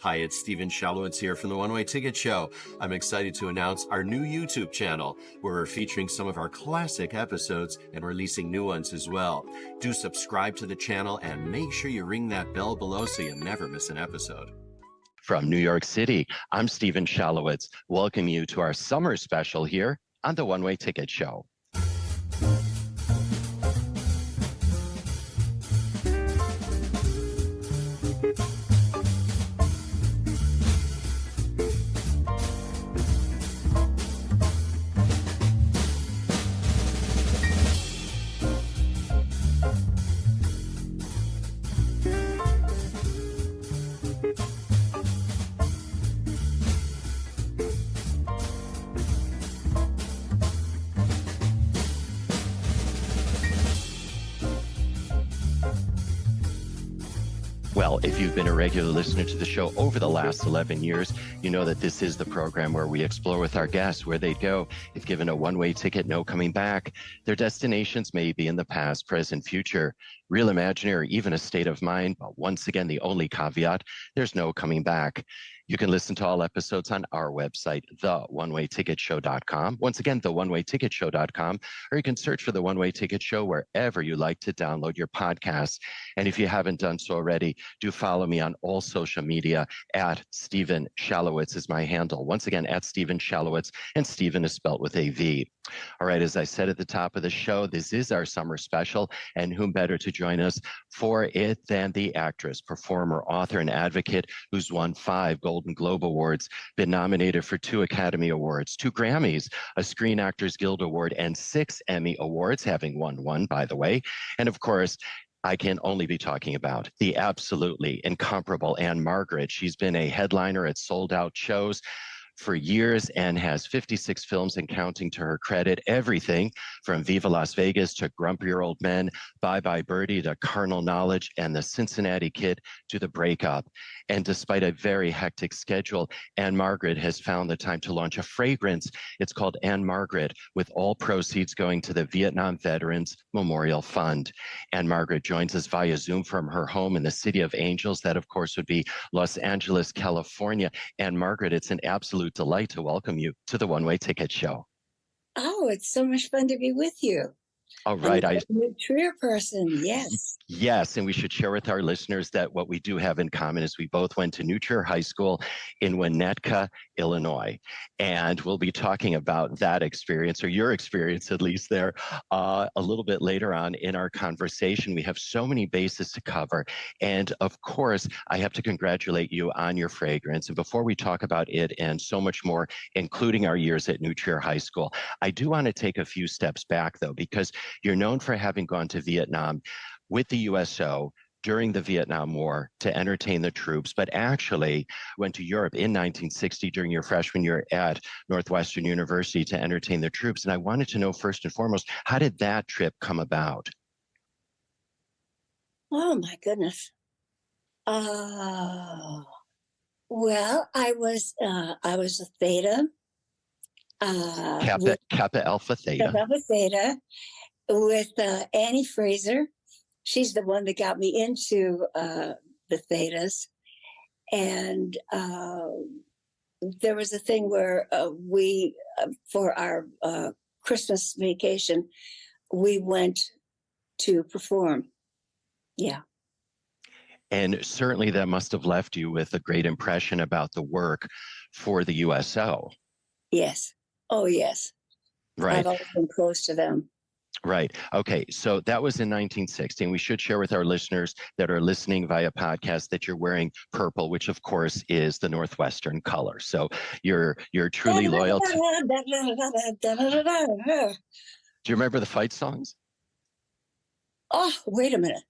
Hi, it's Steven Shalowitz here from the One Way Ticket Show. I'm excited to announce our new YouTube channel, where we're featuring some of our classic episodes and releasing new ones as well. Do subscribe to the channel and make sure you ring that bell below so you never miss an episode. From New York City, I'm Steven Shalowitz. Welcome you to our summer special here on the One Way Ticket Show. Well, if you've been a regular listener to the show over the last 11 years, you know that this is the program where we explore with our guests where they'd go if given a one-way ticket, no coming back. Their destinations may be in the past, present, future, real, imaginary, even a state of mind. But once again, the only caveat, there's no coming back. You can listen to all episodes on our website, theonewayticketshow.com. Once again, theonewayticketshow.com, or you can search for The One Way Ticket Show wherever you like to download your podcasts. And if you haven't done so already, do follow me on all social media at Steven Shalowitz is my handle. Once again, at Steven Shalowitz, and Steven is spelled with a V. All right, as I said at the top of the show, this is our summer special, and whom better to join us for it than the actress, performer, author, and advocate who's won 5 Golden Globe Awards, been nominated for 2 Academy Awards, 2 Grammys, a Screen Actors Guild Award, and 6 Emmy Awards, having won 1, by the way. And of course, I can only be talking about the absolutely incomparable Ann-Margret. She's been a headliner at sold-out shows for years and has 56 films and counting to her credit. Everything from Viva Las Vegas to Grumpier Old Men, Bye Bye Birdie to Carnal Knowledge, and The Cincinnati Kid to The Breakup. And despite a very hectic schedule, Ann-Margret has found the time to launch a fragrance. It's called Ann-Margret, with all proceeds going to the Vietnam Veterans Memorial Fund. Ann-Margret joins us via Zoom from her home in the City of Angels. That, of course, would be Los Angeles, California. Ann-Margret, it's an absolute delight to welcome you to the One Way Ticket Show. Oh, it's so much fun to be with you. All right. I'm a new career person, yes. Yes, and we should share with our listeners that what we do have in common is we both went to New Trier High School in Winnetka, Illinois. And we'll be talking about that experience, or your experience at least there, a little bit later on in our conversation. We have so many bases to cover. And of course, I have to congratulate you on your fragrance. And before we talk about it and so much more, including our years at New Trier High School, I do want to take a few steps back, though, because you're known for having gone to Vietnam with the USO during the Vietnam War to entertain the troops, but actually went to Europe in 1960 during your freshman year at Northwestern University to entertain the troops. And I wanted to know, first and foremost, how did that trip come about? Oh, my goodness. Well, I was a Theta. Kappa Alpha Theta. Kappa Alpha Theta with Annie Fraser. She's the one that got me into the Thetas. And there was a thing where we, for our Christmas vacation, we went to perform. Yeah. And certainly that must have left you with a great impression about the work for the USO. Yes. Oh, yes. Right. I've always been close to them. Right. Okay. So that was in 1960. And we should share with our listeners that are listening via podcast that you're wearing purple, which of course is the Northwestern color. So you're truly loyal to. Do you remember the fight songs? Oh, wait a minute.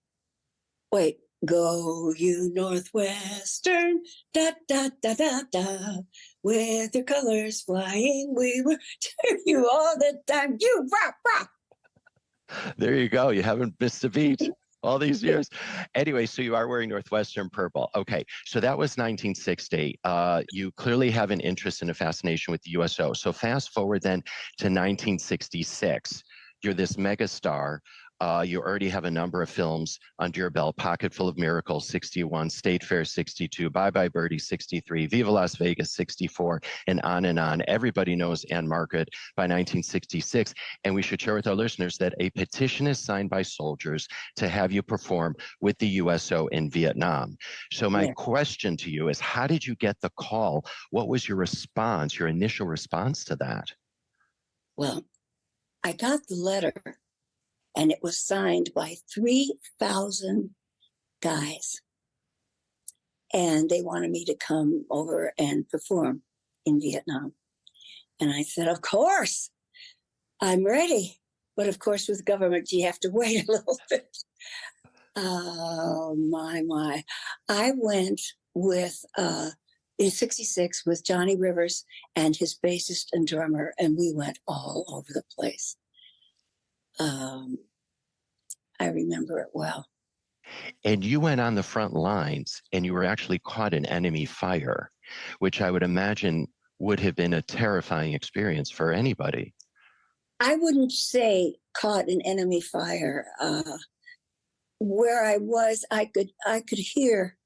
Wait. Go you Northwestern, da da da da da, with your colors flying, we will cheer you all the time. You rock, rock. There you go. You haven't missed a beat all these years. Anyway, so you are wearing Northwestern purple. Okay, so that was 1960. You clearly have an interest and a fascination with the USO. So fast forward then to 1966. You're this mega star You already have a number of films under your belt: Pocket Full of Miracles, 61, State Fair, 62, Bye Bye Birdie, 63, Viva Las Vegas, 64, and on and on. Everybody knows Ann-Margret by 1966. And we should share with our listeners that a petition is signed by soldiers to have you perform with the USO in Vietnam. So my question to you is, how did you get the call? What was your response, your initial response to that? Well, I got the letter, and it was signed by 3,000 guys. And they wanted me to come over and perform in Vietnam. And I said, of course, I'm ready. But of course, with government, you have to wait a little bit. Oh, my. I went with, in 66 with Johnny Rivers and his bassist and drummer, and we went all over the place. I remember it well. And you went on the front lines, and you were actually caught in enemy fire, which I would imagine would have been a terrifying experience for anybody. I wouldn't say caught in enemy fire. Where I was, I could hear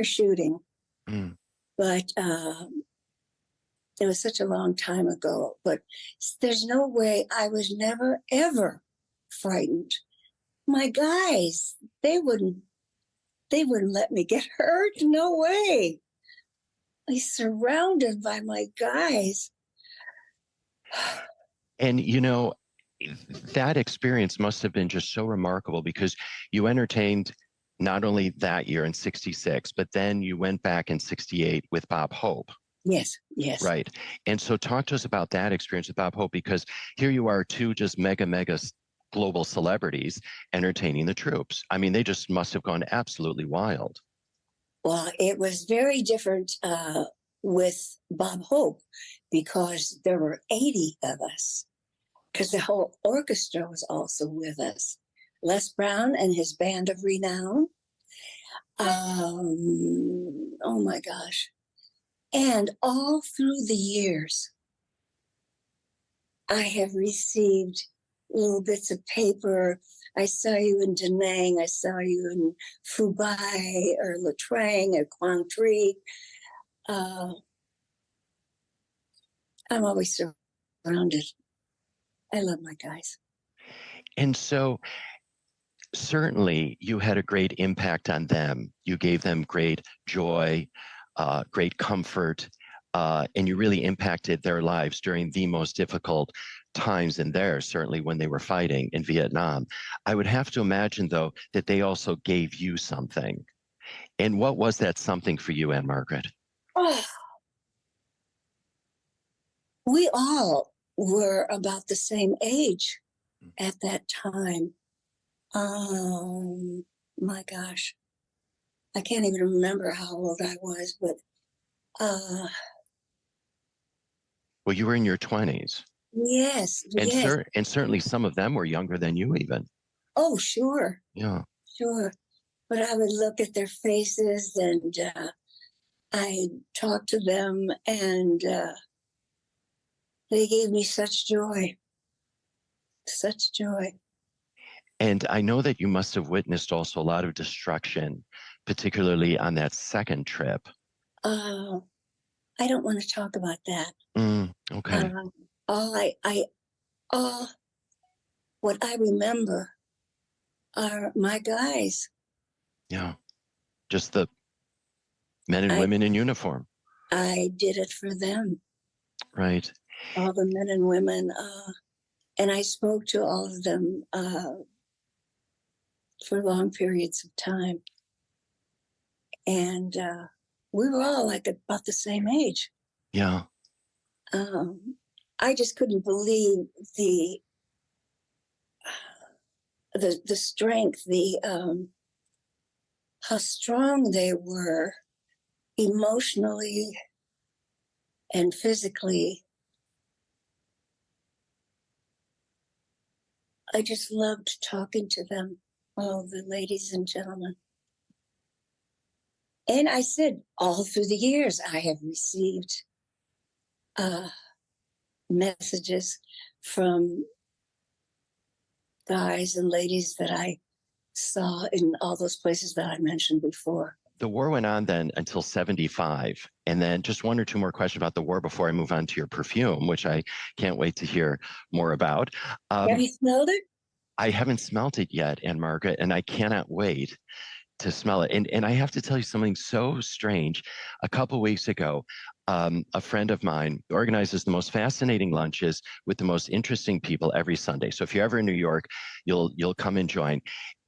shooting, but it was such a long time ago. But there's no way. I was never ever frightened. My guys, they wouldn't let me get hurt. No way. I was surrounded by my guys. And, you know, that experience must have been just so remarkable, because you entertained not only that year in 66, but then you went back in 68 with Bob Hope. Yes. Right. And so talk to us about that experience with Bob Hope, because here you are, two just mega global celebrities entertaining the troops. I mean, they just must have gone absolutely wild. Well, it was very different with Bob Hope, because there were 80 of us, because the whole orchestra was also with us. Les Brown and his band of renown. Oh my gosh. And all through the years, I have received little bits of paper. I saw you in Da Nang. I saw you in Phu Bai or Nha Trang or Quang Tri. I'm always surrounded. I love my guys. And so certainly you had a great impact on them. You gave them great joy, great comfort, and you really impacted their lives during the most difficult times in theirs, certainly when they were fighting in Vietnam. I would have to imagine, though, that they also gave you something. And what was that something for you, Ann-Margret? Oh, we all were about the same age at that time. My gosh, I can't even remember how old I was, but well, you were in your 20s. Yes. And certainly some of them were younger than you even. Oh, sure. Yeah. Sure. But I would look at their faces, and I talked to them, and they gave me such joy. Such joy. And I know that you must have witnessed also a lot of destruction, particularly on that second trip. I don't want to talk about that. Okay. All what I remember are my guys. Yeah. Just the men and women in uniform. I did it for them. Right. All the men and women. And I spoke to all of them for long periods of time. And we were all like about the same age. Yeah. I just couldn't believe the strength, how strong they were emotionally and physically. I just loved talking to them, all the ladies and gentlemen. And I said, all through the years, I have received messages from guys and ladies that I saw in all those places that I mentioned before. The war went on then until 75. And then just one or two more questions about the war before I move on to your perfume, which I can't wait to hear more about. Have you smelled it? I haven't smelled it yet, Ann-Margret, and I cannot wait to smell it. And I have to tell you something so strange. A couple weeks ago, a friend of mine organizes the most fascinating lunches with the most interesting people every Sunday. So if you're ever in New York, you'll come and join.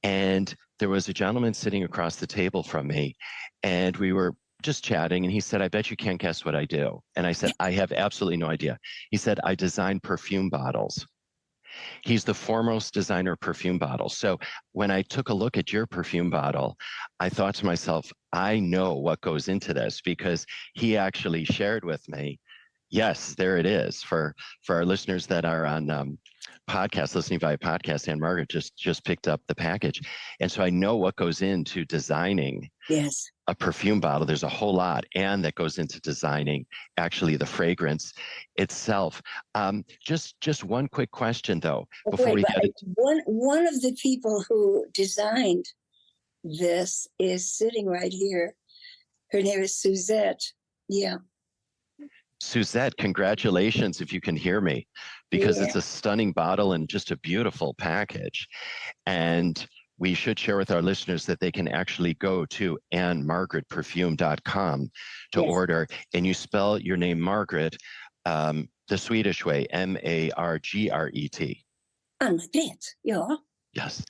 And there was a gentleman sitting across the table from me, and we were just chatting, and he said, "I bet you can't guess what I do." And I said, "I have absolutely no idea." He said, "I design perfume bottles." He's the foremost designer of perfume bottles. So when I took a look at your perfume bottle, I thought to myself, I know what goes into this, because he actually shared with me. Yes, there it is. For our listeners that are on podcast, listening via podcast, Ann-Margret just picked up the package. And so I know what goes into designing a perfume bottle. There's a whole lot, and that goes into designing actually the fragrance itself. Just one quick question though, before we get into one of the people who designed this is sitting right here. Her name is Suzette. Yeah. Suzette, congratulations if you can hear me, because it's a stunning bottle and just a beautiful package. And we should share with our listeners that they can actually go to Ann-Margret-Perfume.com to order. And you spell your name Margaret the Swedish way, Margret. Ann-Margret, yeah. Yes.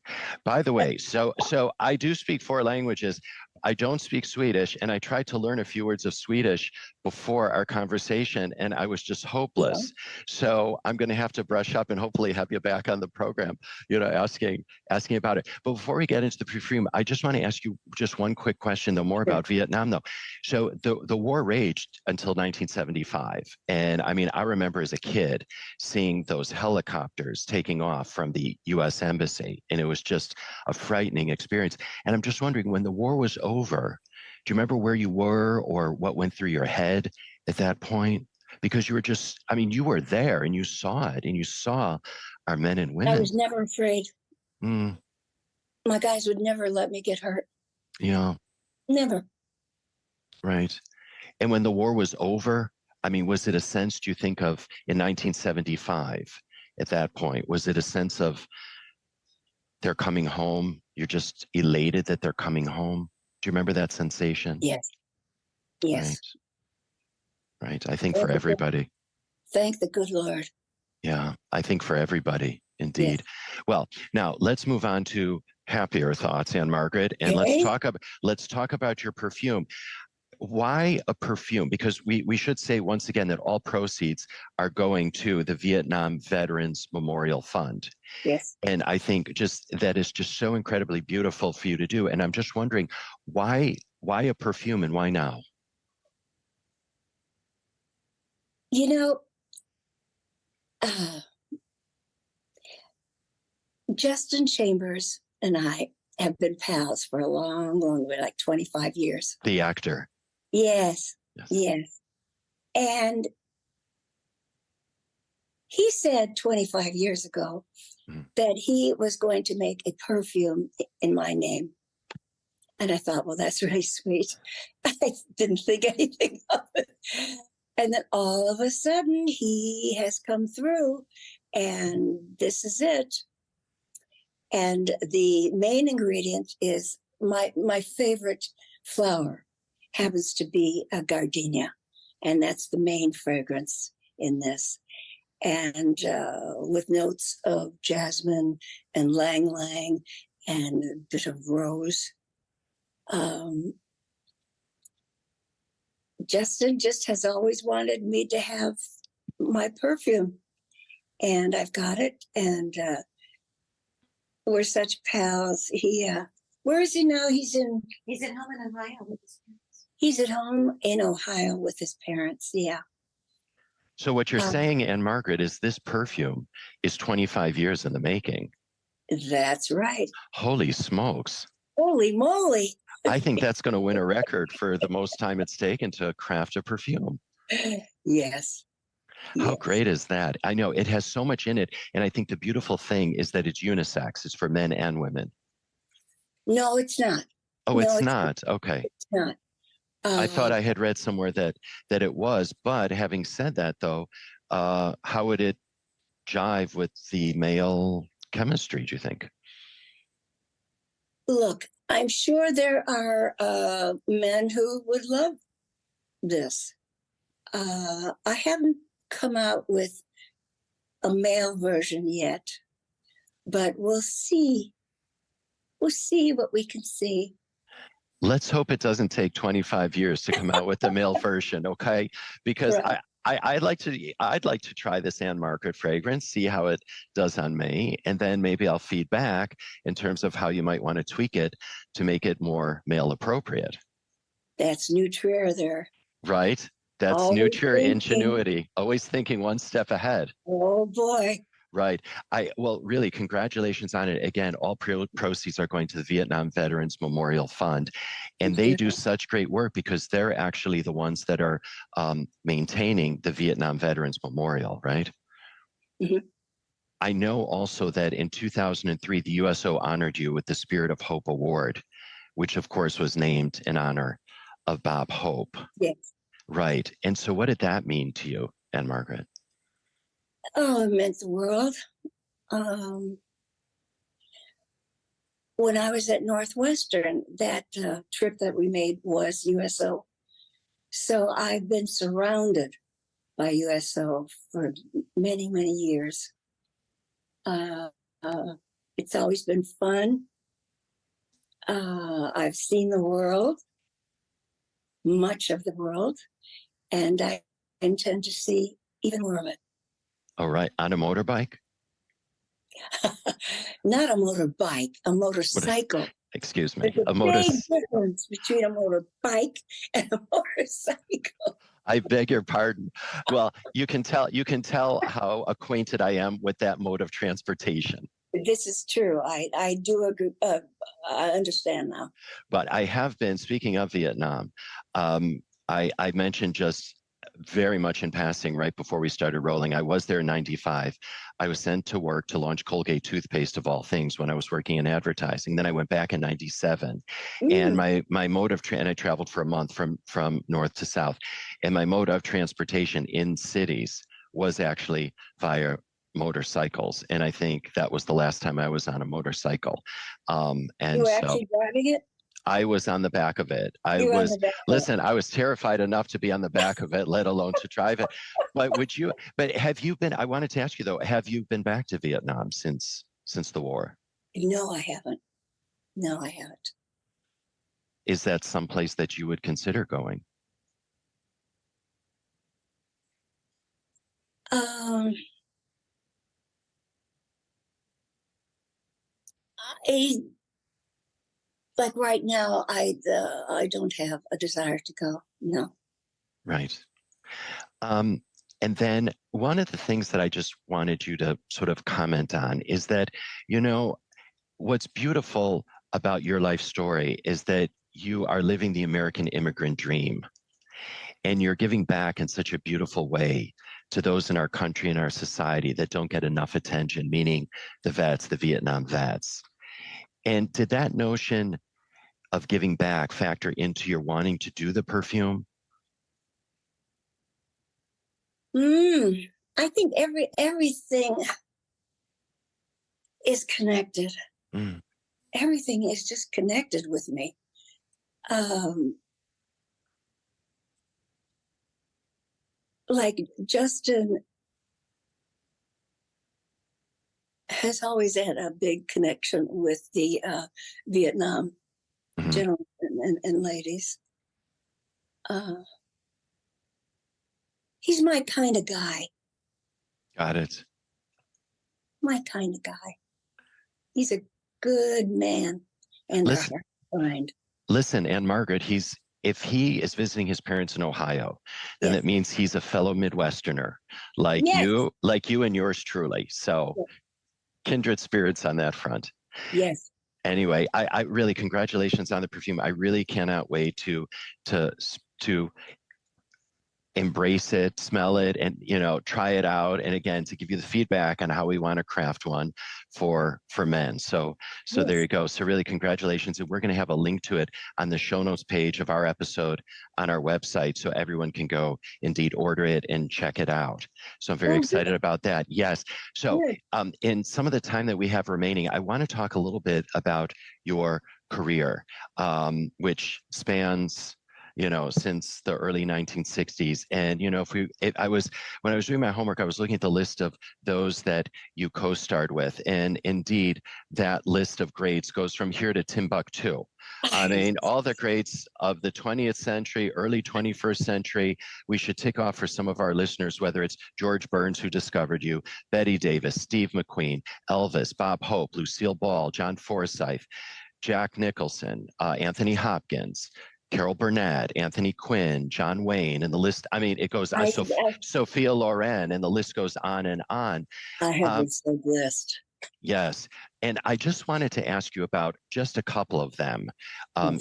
By the way, so I do speak 4 languages. I don't speak Swedish, and I tried to learn a few words of Swedish before our conversation, and I was just hopeless. So I'm going to have to brush up and hopefully have you back on the program, asking about it. But before we get into the perfume, I just want to ask you just one quick question, though, more about Vietnam, though. So the war raged until 1975. And I mean, I remember as a kid seeing those helicopters taking off from the U.S. Embassy, and it was just a frightening experience. And I'm just wondering, when the war was over, do you remember where you were or what went through your head at that point? Because you were just, I mean, you were there and you saw it, and you saw our men and women. I was never afraid. My guys would never let me get hurt. Yeah. Never. Right. And when the war was over, I mean, was it a sense, do you think, of in 1975 at that point, was it a sense of they're coming home? You're just elated that they're coming home? Do you remember that sensation? Yes. Yes. Right. I think for everybody. Thank the good Lord. Yeah, I think for everybody, indeed. Yes. Well, now let's move on to happier thoughts, Ann-Margret, and let's talk about your perfume. Why a perfume? Because we should say once again that all proceeds are going to the Vietnam Veterans Memorial Fund. Yes. And I think just that is just so incredibly beautiful for you to do. And I'm just wondering, why a perfume and why now? Justin Chambers and I have been pals for a long, long way, like 25 years. The actor. Yes. And he said 25 years ago that he was going to make a perfume in my name. And I thought, well, that's really sweet. I didn't think anything of it. And then all of a sudden he has come through, and this is it. And the main ingredient is my favorite flower happens to be a Gardenia, and that's the main fragrance in this. And with notes of jasmine and Ylang-Ylang and a bit of rose. Justin just has always wanted me to have my perfume, and I've got it. And we're such pals. Where is he now? He's at home in Ohio with his parents. He's at home in Ohio with his parents. Yeah. So what you're saying, Ann-Margret, is this perfume is 25 years in the making. That's right. Holy smokes. Holy moly. I think that's going to win a record for the most time it's taken to craft a perfume. Yes. How Yes. great is that? I know it has so much in it. And I think the beautiful thing is that it's unisex. It's for men and women. No, it's not. Oh, No, it's it's not. Okay. not. I thought Uh, I had read somewhere that it was. But having said that, though, how would it jive with the male chemistry, do you think? Look, I'm sure there are men who would love this. I haven't come out with a male version yet, but we'll see. We'll see what we can see. Let's hope it doesn't take 25 years to come out with the male version, okay? Because Right. I'd like to try this Ann-Margret fragrance, see how it does on me, and then maybe I'll feed back in terms of how you might want to tweak it to make it more male appropriate. That's Nutria there. Right? That's Always Nutria thinking. ingenuity, always thinking one step ahead. Oh boy. Right. Well, really, congratulations on it. Again, all proceeds are going to the Vietnam Veterans Memorial Fund. And they do such great work because they're actually the ones that are maintaining the Vietnam Veterans Memorial, right? Mhm. I know also that in 2003, the USO honored you with the Spirit of Hope Award, which of course was named in honor of Bob Hope. Yes. Right. And so what did that mean to you, Ann-Margret? Oh, it meant the world. When I was at Northwestern, that trip that we made was USO. So I've been surrounded by USO for many, many years. It's always been fun. I've seen the world, much of the world, and I intend to see even more of it. All right. On a motorbike? Not a motorbike, a motorcycle. Excuse me. There's a big difference between a motorbike and a motorcycle. I beg your pardon. Well, you can tell how acquainted I am with that mode of transportation. This is true. I do agree. I understand now. But I have been, speaking of Vietnam, I mentioned just very much in passing right before we started rolling. I was there in 95. I was sent to work to launch Colgate toothpaste of all things when I was working in advertising. Then I went back in 97. And my mode of and I traveled for a month from north to south. And my mode of transportation in cities was actually via motorcycles. And I think that was the last time I was on a motorcycle. And you were actually driving it? I was on the back of it. I was terrified enough to be on the back of it, let alone to drive it. But have you been, I wanted to ask you though, have you been back to Vietnam since the war? No, I haven't. No, I haven't. Is that someplace that you would consider going? Like right now, I don't have a desire to go. No. Right. And then one of the things that I just wanted you to sort of comment on is that, you know, what's beautiful about your life story is that you are living the American immigrant dream. And you're giving back in such a beautiful way to those in our country and our society that don't get enough attention, meaning the vets, the Vietnam vets. And did that notion of giving back factor into your wanting to do the perfume? I think everything is connected. Everything is just connected with me. Like Justin has always had a big connection with the Vietnam gentlemen and ladies. He's my kind of guy. Got it. My kind of guy. He's a good man and listen, Ann-Margret, if he is visiting his parents in Ohio, then that means he's a fellow Midwesterner, like you and yours truly. So kindred spirits on that front. Yes. Anyway, I really, congratulations on the perfume. I really cannot wait to embrace it, smell it, and, you know, try it out. And again, to give you the feedback on how we want to craft one for men. So Yes. there you go. So really congratulations. And we're going to have a link to it on the show notes page of our episode on our website. So everyone can go indeed order it and check it out. So I'm very excited about that. Yes. So in some of the time that we have remaining, I want to talk a little bit about your career, which spans, you know, since the early 1960s. And, you know, when I was doing my homework, I was looking at the list of those that you co-starred with. And indeed, that list of greats goes from here to Timbuktu. I mean, all the greats of the 20th century, early 21st century. We should tick off for some of our listeners, whether it's George Burns, who discovered you, Betty Davis, Steve McQueen, Elvis, Bob Hope, Lucille Ball, John Forsythe, Jack Nicholson, Anthony Hopkins, Carol Burnett, Anthony Quinn, John Wayne, and the list, I mean, it goes on. Sophia Loren, and the list goes on and on. I have been so blessed. Yes. And I just wanted to ask you about just a couple of them,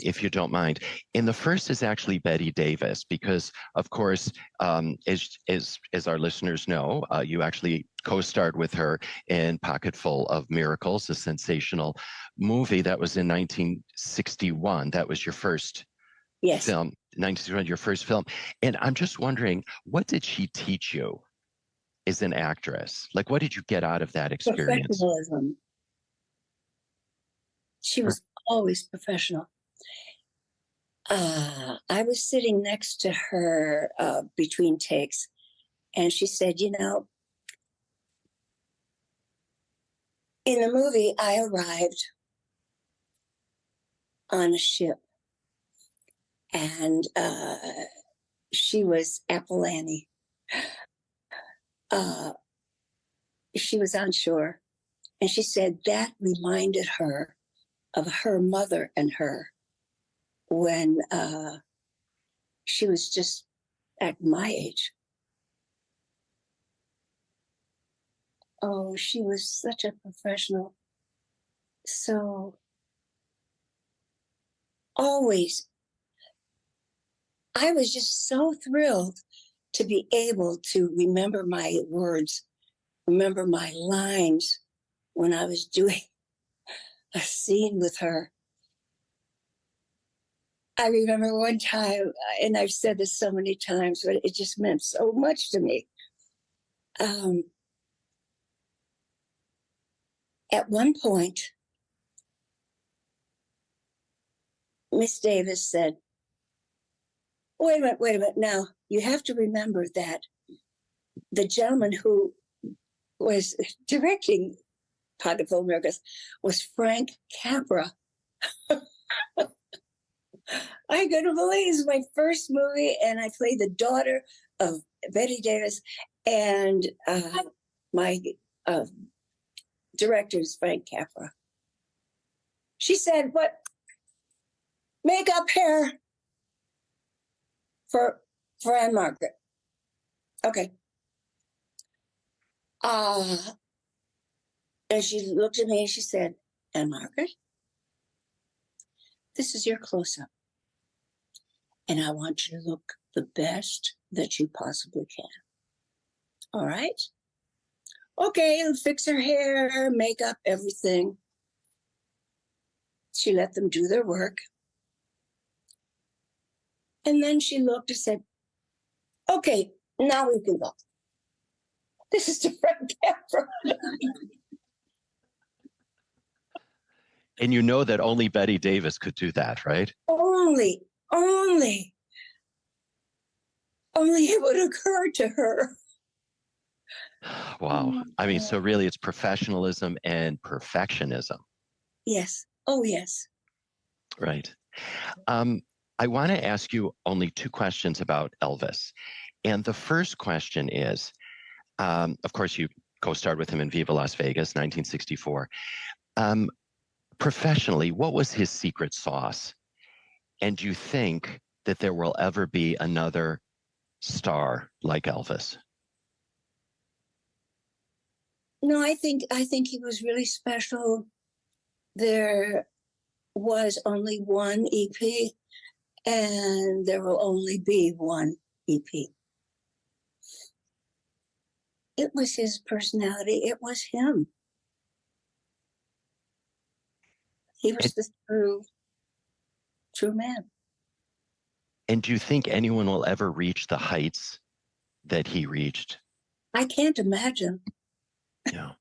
if you don't mind. And the first is actually Betty Davis, because, of course, as our listeners know, you actually co-starred with her in Pocketful of Miracles, a sensational movie that was in 1961. That was your first film, 1961, your first film. And I'm just wondering, what did she teach you as an actress? Like, what did you get out of that experience? Professionalism. She was always professional. I was sitting next to her between takes, and she said, you know, in the movie, I arrived on a ship, and she was Apple Annie. She was on shore, and she said that reminded her of her mother and her when she was just at my age. Oh, she was such a professional. So always, I was just so thrilled to be able to remember my words, remember my lines when I was doing a scene with her. I remember one time, and I've said this so many times, but it just meant so much to me. At one point, Miss Davis said, wait a minute. Now, you have to remember that the gentleman who was directing Pocketful of Miracles was Frank Capra. I couldn't believe it was my first movie, and I played the daughter of Betty Davis, and my director is Frank Capra. She said, "What? Makeup, hair for Ann-Margret." Okay. And she looked at me and she said, "Ann-Margret, this is your close-up. And I want you to look the best that you possibly can. All right? Okay," and fix her hair, makeup, everything. She let them do their work. And then she looked and said, "Okay, now we can go. This is the Frank Capra." And you know that only Betty Davis could do that, right? Only it would occur to her. Wow. I mean, so really it's professionalism and perfectionism. Yes. Oh, yes. Right. I want to ask you only two questions about Elvis. And the first question is, of course, you co-starred with him in Viva Las Vegas, 1964. Professionally, what was his secret sauce? And do you think that there will ever be another star like Elvis? No, I think he was really special. There was only one EP, and there will only be one EP. it was his personality. It was him. He was the true man. And do you think anyone will ever reach the heights that he reached? I can't imagine. Yeah.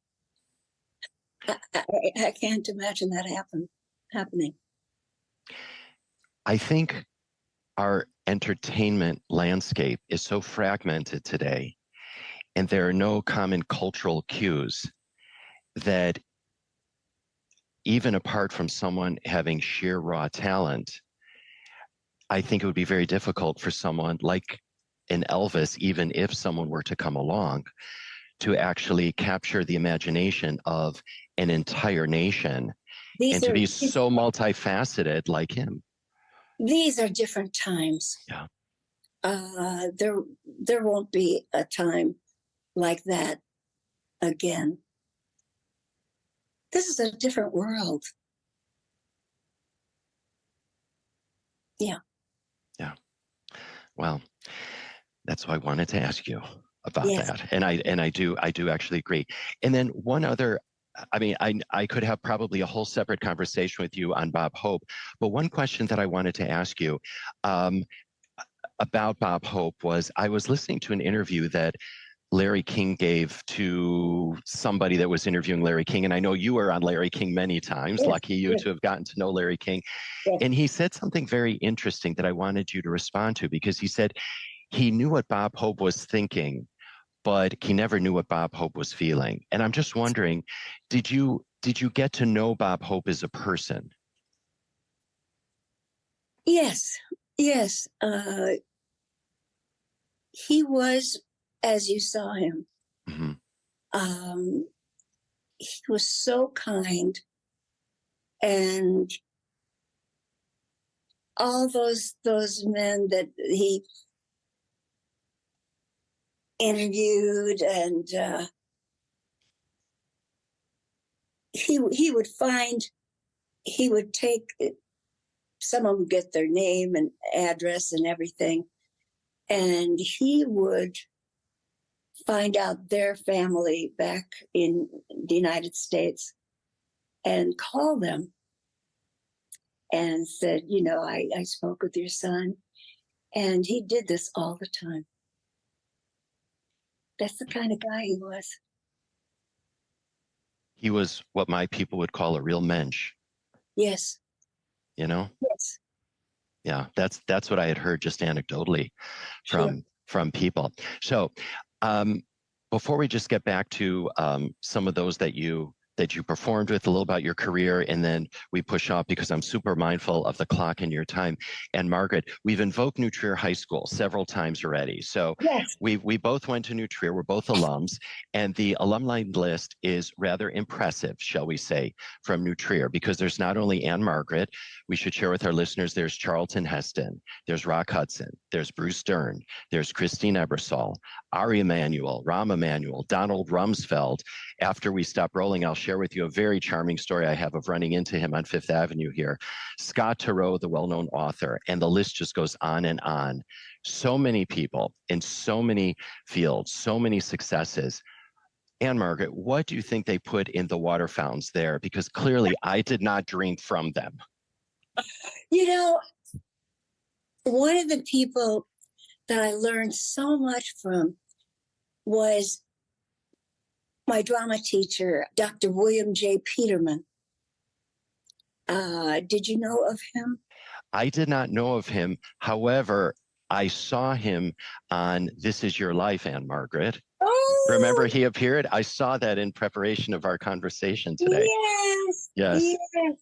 I can't imagine that happening. I think our entertainment landscape is so fragmented today, and there are no common cultural cues that even apart from someone having sheer raw talent, I think it would be very difficult for someone like an Elvis, even if someone were to come along, to actually capture the imagination of an entire nation and to be so multifaceted like him. These are different times. Yeah. There won't be a time like that again. This is a different world. Yeah. Yeah. Well, that's why I wanted to ask you about Yes. that. And I do actually agree. And then one other, I mean, I could have probably a whole separate conversation with you on Bob Hope, but one question that I wanted to ask you about Bob Hope was, I was listening to an interview that Larry King gave to somebody that was interviewing Larry King. And I know you were on Larry King many times. Yes. Lucky you to have gotten to know Larry King. Yes. And he said something very interesting that I wanted you to respond to, because he said he knew what Bob Hope was thinking, but he never knew what Bob Hope was feeling. And I'm just wondering, did you get to know Bob Hope as a person? Yes. Yes. He was, as you saw him, mm-hmm. He was so kind, and all those men that he interviewed, and he would take, some of them get their name and address and everything, and he would find out their family back in the United States and call them and said, you know, I spoke with your son. And he did this all the time. That's the kind of guy he was. He was what my people would call a real mensch. Yes. You know? Yes. Yeah, that's what I had heard just anecdotally from people. So before we just get back to some of those that you performed with, a little about your career, and then we push off because I'm super mindful of the clock and your time. Ann-Margret, we've invoked New Trier High School several times already. So yes. we both went to New Trier, we're both alums, and the alumni list is rather impressive, shall we say, from New Trier, because there's not only Ann-Margret, we should share with our listeners, there's Charlton Heston, there's Rock Hudson, there's Bruce Dern, there's Christine Ebersol, Ari Emanuel, Rahm Emanuel, Donald Rumsfeld. After we stop rolling, I'll share with you a very charming story I have of running into him on Fifth Avenue here. Scott Turow, the well-known author, and the list just goes on and on. So many people in so many fields, so many successes. Ann-Margret, what do you think they put in the water fountains there? Because clearly I did not drink from them. You know, one of the people that I learned so much from was my drama teacher, Dr. William J. Peterman. Did you know of him? I did not know of him. However, I saw him on This Is Your Life, Ann-Margret. Oh! Remember he appeared? I saw that in preparation of our conversation today. Yes. Yes. Yes.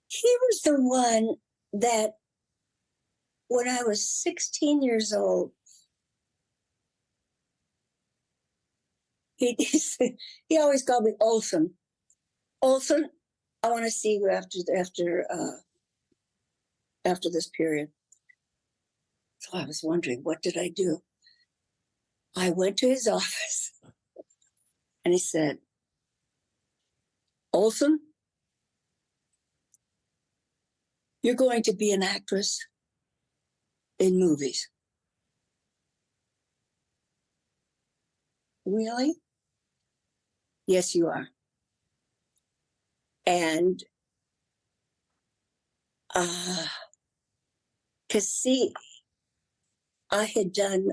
He was the one that, when I was 16 years old, he always called me Olson. Olson, I want to see you after this period. So I was wondering, what did I do? I went to his office and he said, Olson, you're going to be an actress in movies. really? Yes, you are. And, cause see, I had done,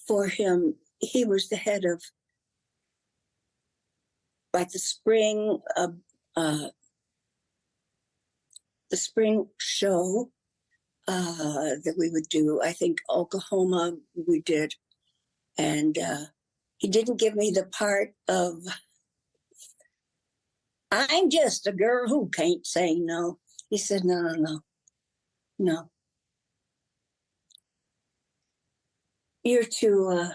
for him, he was the head of like the spring show that we would do. I think Oklahoma we did. And he didn't give me the part of, I'm just a girl who can't say no. He said, no. You're too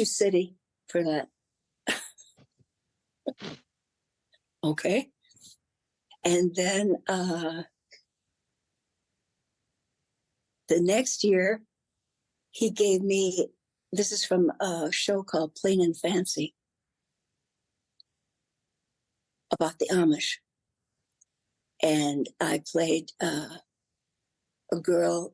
city for that. Okay. And then the next year, he gave me, this is from a show called Plain and Fancy about the Amish. And I played a girl.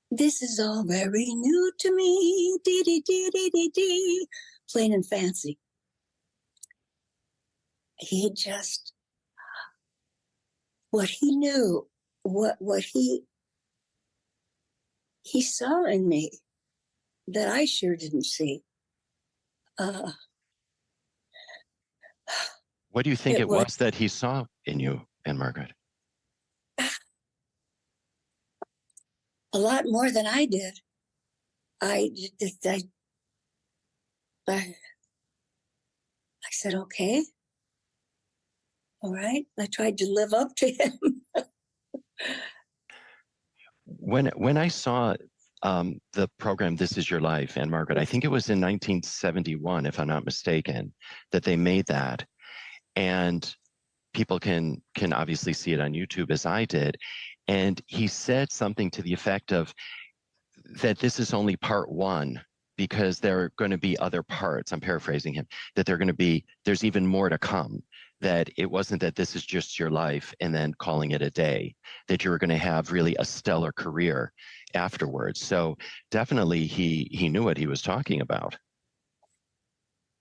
This is all very new to me. Dee dee dee dee dee dee. Plain and Fancy. He just, what he knew, what he saw in me that I sure didn't see. What do you think it was that he saw in you, Ann-Margret? A lot more than I did. I said, okay. All right. I tried to live up to him. When I saw the program This Is Your Life, Ann-Margret, I think it was in 1971, if I'm not mistaken, that they made that. And people can obviously see it on YouTube, as I did. And he said something to the effect of that this is only part one, because there are going to be other parts. I'm paraphrasing him, that there's even more to come, that it wasn't that this is just your life and then calling it a day, that you were going to have really a stellar career afterwards. So definitely he knew what he was talking about.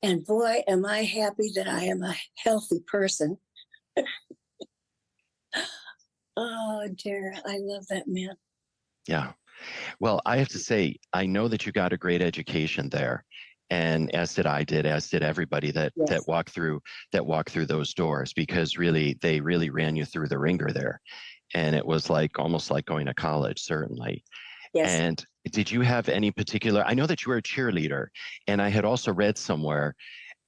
And boy, am I happy that I am a healthy person. Oh, dear. I love that man. Yeah. Well, I have to say, I know that you got a great education there. And as did everybody that walked through those doors, because really, they really ran you through the ringer there. And it was almost like going to college, certainly. Yes. And did you have any particular, I know that you were a cheerleader, and I had also read somewhere,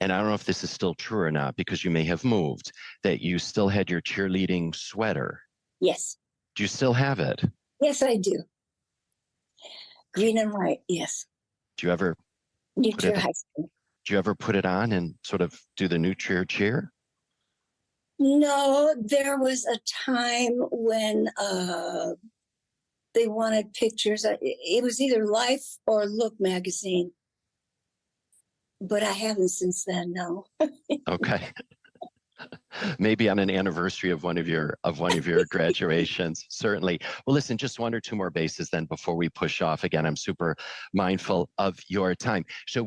and I don't know if this is still true or not, because you may have moved, that you still had your cheerleading sweater. Yes. Do you still have it? Yes, I do. Green and white, yes. Do you ever New Cheer High School. Do you ever put it on and sort of do the new cheer? No, there was a time when they wanted pictures. It was either Life or Look magazine. But I haven't since then, no. Okay. Maybe on an anniversary of one of your graduations, certainly. Well, listen, just one or two more bases then before we push off. Again, I'm super mindful of your time. So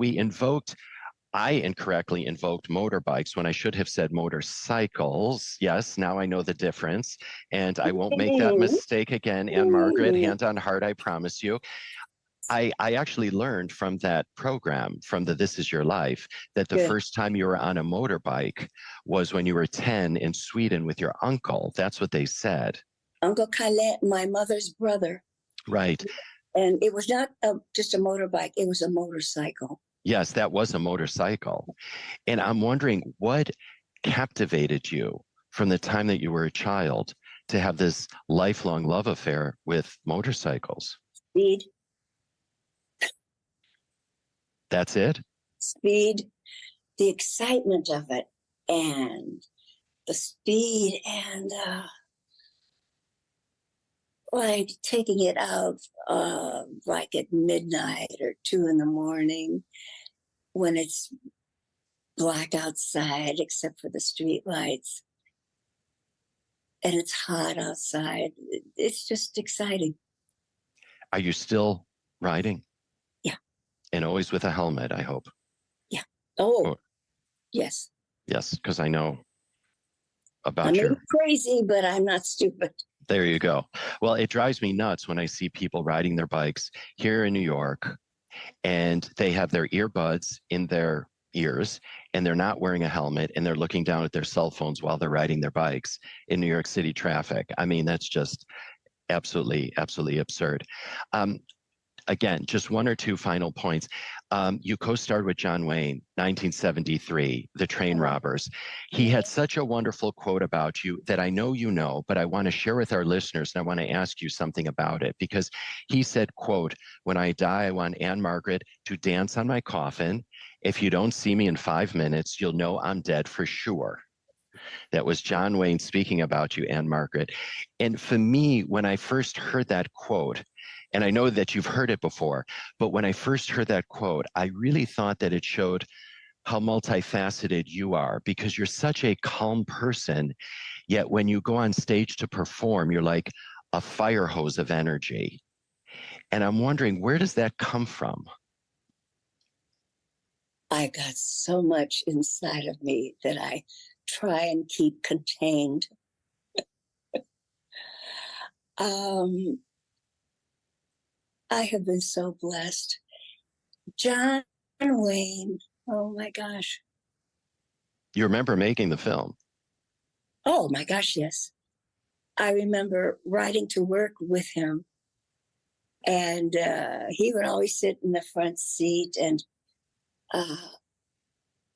I incorrectly invoked motorbikes when I should have said motorcycles. Yes, now I know the difference, and I won't make that mistake again. Ann-Margret, hand on heart, I promise you. I actually learned from that program, from the This Is Your Life, that the first time you were on a motorbike was when you were 10 in Sweden with your uncle. That's what they said. Uncle Khaled, my mother's brother. Right. And it was not just a motorbike, it was a motorcycle. Yes, that was a motorcycle. And I'm wondering what captivated you from the time that you were a child to have this lifelong love affair with motorcycles? Speed. That's it? Speed, the excitement of it, and the speed, and like taking it out like at midnight or 2 a.m. when it's black outside except for the street lights. and it's hot outside. It's just exciting. Are you still riding? Yeah. And always with a helmet, I hope. Yeah. Oh, Or, yes. yes, because I know about I'm your... crazy, but I'm not stupid. There you go. Well, it drives me nuts when I see people riding their bikes here in New York and they have their earbuds in their ears and they're not wearing a helmet and they're looking down at their cell phones while they're riding their bikes in New York City traffic. I mean, that's just absolutely, absolutely absurd. Again, just one or two final points. You co-starred with John Wayne, 1973, The Train Robbers. He had such a wonderful quote about you that I know you know, but I want to share with our listeners, and I want to ask you something about it, because he said, quote, "When I die, I want Ann-Margret to dance on my coffin. If you don't see me in 5 minutes, you'll know I'm dead for sure." That was John Wayne speaking about you, Ann-Margret. And for me, when I first heard that quote, and I know that you've heard it before, but when I first heard that quote, I really thought that it showed how multifaceted you are, because you're such a calm person, yet when you go on stage to perform, you're like a fire hose of energy. And I'm wondering, where does that come from? I got so much inside of me that I try and keep contained. I have been so blessed. John Wayne, oh my gosh. You remember making the film? Oh my gosh, yes. I remember riding to work with him, and he would always sit in the front seat, and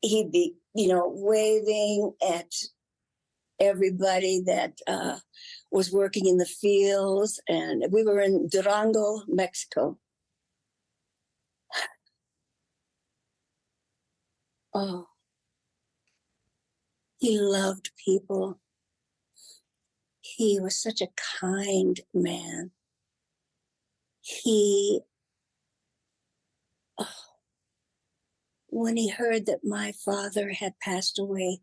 he'd be, waving at everybody that was working in the fields. And we were in Durango, Mexico. Oh, he loved people. He was such a kind man. When he heard that my father had passed away,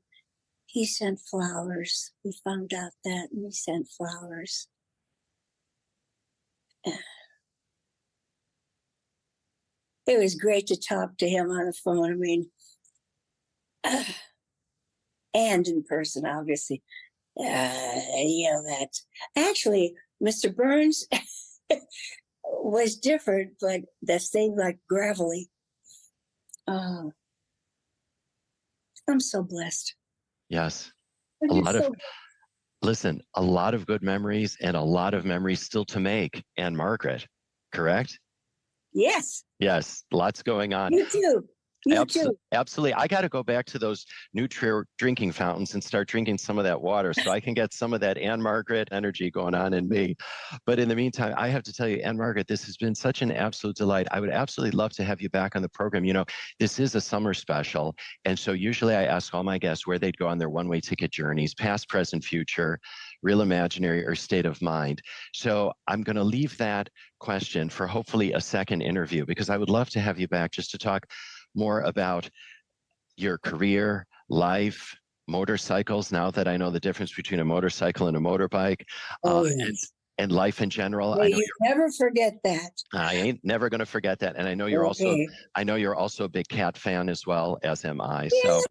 he sent flowers. We found out that, and he sent flowers. It was great to talk to him on the phone. I mean, and in person, obviously. That. Actually, Mr. Burns was different, but that seemed like gravelly. I'm so blessed. Yes. A lot of good memories and a lot of memories still to make, Ann-Margret, correct? Yes. Yes, lots going on. You too. You too. Absolutely. I got to go back to those Nutria drinking fountains and start drinking some of that water so I can get some of that Ann-Margret energy going on in me. But in the meantime, I have to tell you, Ann-Margret, this has been such an absolute delight. I would absolutely love to have you back on the program. This is a summer special. And so usually I ask all my guests where they'd go on their one-way ticket journeys, past, present, future, real, imaginary, or state of mind. So I'm going to leave that question for hopefully a second interview, because I would love to have you back just to talk more about your career, life, motorcycles, now that I know the difference between a motorcycle and a motorbike, Yes. and life in general. Well, you never forget that. I ain't never going to forget that. And I know you're also a big Cat fan, as well, as am I. Yes.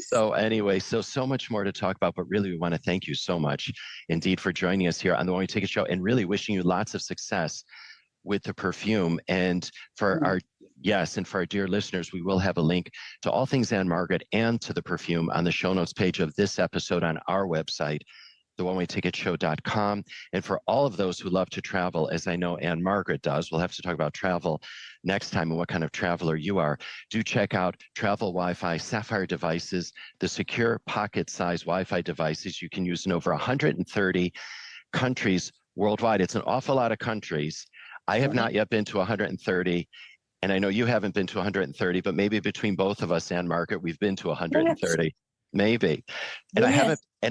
So anyway, so much more to talk about, but really we want to thank you so much indeed for joining us here on the One Way Ticket Show, and really wishing you lots of success with the Perfume. And for our dear listeners, we will have a link to all things Ann-Margret and to the Perfume on the show notes page of this episode on our website, theonewayticketshow.com. And for all of those who love to travel, as I know Ann-Margret does, we'll have to talk about travel next time and what kind of traveler you are. Do check out Travel Wi-Fi Sapphire devices, the secure pocket-sized Wi-Fi devices you can use in over 130 countries worldwide. It's an awful lot of countries. I have not yet been to 130, and I know you haven't been to 130, but maybe between both of us, Ann-Margret, we've been to 130, maybe. And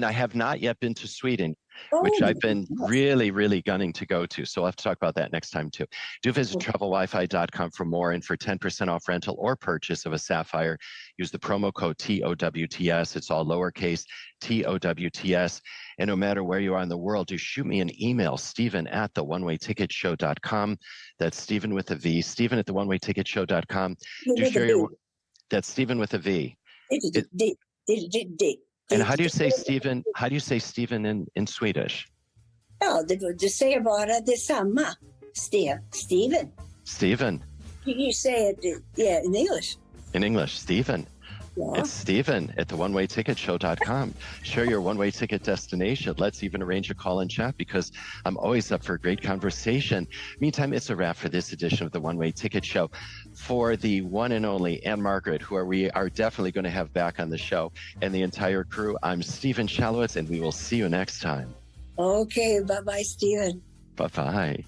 I have not yet been to Sweden. which I've been yes. really, really gunning to go to. So I'll have to talk about that next time too. Do visit Okay. travelwifi.com for more, and for 10% off rental or purchase of a Sapphire, use the promo code TOWTS. It's all lowercase, TOWTS. And no matter where you are in the world, just shoot me an email, Steven@theonewayticketshow.com. That's Steven with a V, Steven@theonewayticketshow.com. Do share your, that's Steven with a V. And how do you say Steven? How do you say Steven in Swedish? Ja, du säger bara detsamma. Steven. Steven. You say it, yeah, in English. In English, Steven. Yeah. It's Steven at theonewayticketshow.com. Share your one-way ticket destination. Let's even arrange a call and chat, because I'm always up for a great conversation. Meantime, it's a wrap for this edition of the One-Way Ticket Show. For the one and only Ann-Margret, who we are definitely going to have back on the show, and the entire crew, I'm Steven Shalowitz, and we will see you next time. Okay, bye-bye, Steven. Bye-bye.